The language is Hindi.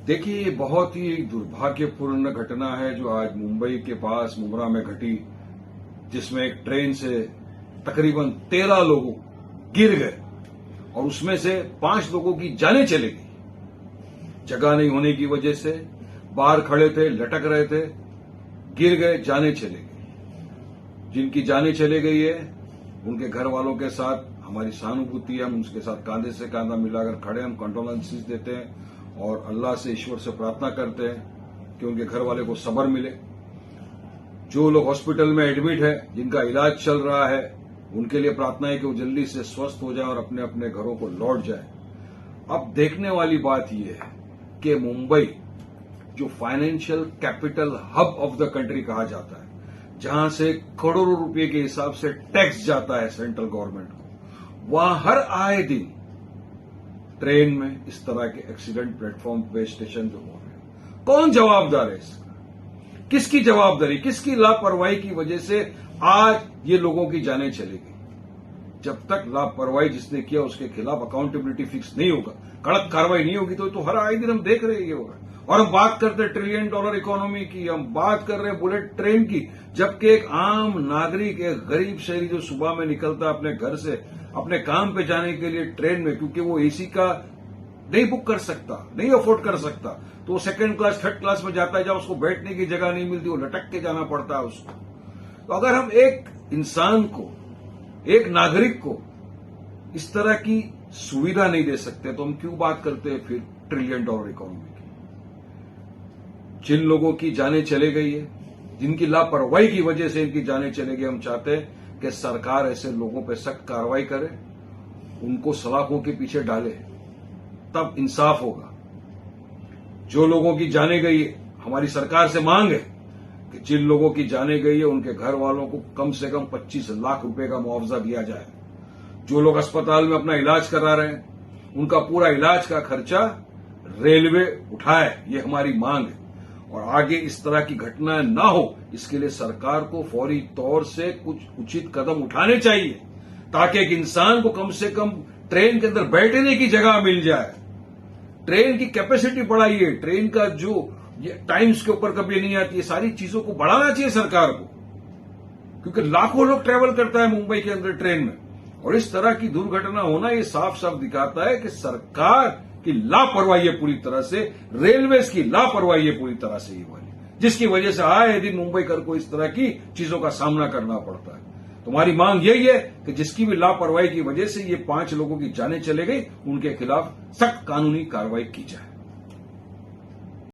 देखिए, ये बहुत ही दुर्भाग्यपूर्ण घटना है जो आज मुंबई के पास मुब्रा में घटी, जिसमें एक ट्रेन से तकरीबन 13 लोग गिर गए और उसमें से 5 लोगों की जानें चली गई। जगह नहीं होने की वजह से बाहर खड़े थे, लटक रहे थे, गिर गए, जानें चली गई। जिनकी जानें चली गई है उनके घर वालों के साथ हमारी सहानुभूति है। हम उनके साथ कांधे से कांधा मिलाकर खड़े, हम कंडोलेंसेस देते हैं और अल्लाह से, ईश्वर से प्रार्थना करते हैं कि उनके घर वाले को सब्र मिले। जो लोग हॉस्पिटल में एडमिट है, जिनका इलाज चल रहा है, उनके लिए प्रार्थना है कि वो जल्दी से स्वस्थ हो जाए और अपने अपने घरों को लौट जाए। अब देखने वाली बात यह है कि मुंबई, जो financial capital hub of the country कहा जाता है, जहां से करोड़ों रुपए के हिसाब से टैक्स जाता है सेंट्रल गवर्नमेंट को, वहां हर आए दिन ट्रेन में इस तरह के एक्सीडेंट प्लेटफॉर्म पे, स्टेशन पे हो रहे हैं। कौन जवाबदार है इसका? किसकी जवाबदारी, किसकी लापरवाही की वजह से आज ये लोगों की जानें चली गई? जब तक लापरवाही जिसने किया उसके खिलाफ अकाउंटेबिलिटी फिक्स नहीं होगा, कड़क कार्रवाई नहीं होगी, तो हर आए दिन हम देख रहे हैं ये होगा। और हम बात करते हैं $1 ट्रिलियन इकोनॉमी की, हम बात कर रहे हैं बुलेट ट्रेन की, जबकि एक आम नागरिक, एक गरीब शहरी जो सुबह में निकलता है अपने घर से अपने काम पे जाने के लिए ट्रेन में, क्योंकि वो एसी का नहीं बुक कर सकता, नहीं अफोर्ड कर सकता, तो वो सेकंड क्लास, थर्ड क्लास में जाता है, जहां उसको बैठने की जगह नहीं मिलती, वो लटक के जाना पड़ता है उसको। तो अगर हम एक इंसान को, एक नागरिक को इस तरह की सुविधा नहीं दे सकते, तो हम क्यों बात करते हैं फिर $1 ट्रिलियन इकोनॉमी की? जिन लोगों की जानें चले गई है, जिनकी लापरवाही की वजह से इनकी जानें चले गई, हम चाहते हैं कि सरकार ऐसे लोगों पर सख्त कार्रवाई करे, उनको सलाखों के पीछे डाले, तब इंसाफ होगा। जो लोगों की जानें गई है, हमारी सरकार से मांग है कि जिन लोगों की जानें गई है उनके घर वालों को कम से कम 25 लाख रुपए का मुआवजा दिया जाए। जो लोग अस्पताल में अपना इलाज करा रहे हैं, उनका पूरा इलाज का खर्चा रेलवे उठाए, ये हमारी मांग है। और आगे इस तरह की घटना ना हो, इसके लिए सरकार को फौरी तौर से कुछ उचित कदम उठाने चाहिए, ताकि एक इंसान को कम से कम ट्रेन के अंदर बैठने की जगह मिल जाए। ट्रेन की कैपेसिटी बढ़ाइए, ट्रेन का जो टाइम्स के ऊपर कभी नहीं आती है, सारी चीजों को बढ़ाना चाहिए सरकार को, क्योंकि लाखों लोग ट्रेवल करता है मुंबई के अंदर ट्रेन में, और इस तरह की दुर्घटना होना ये साफ साफ दिखाता है कि सरकार की लापरवाही है पूरी तरह से, रेलवेज की लापरवाही है पूरी तरह से ये वाली, जिसकी वजह से आए दिन मुंबई को इस तरह की चीजों का सामना करना पड़ता है। तुम्हारी मांग यही है कि जिसकी भी लापरवाही की वजह से ये 5 लोगों की जानें चले गई, उनके खिलाफ सख्त कानूनी कार्रवाई की जाए।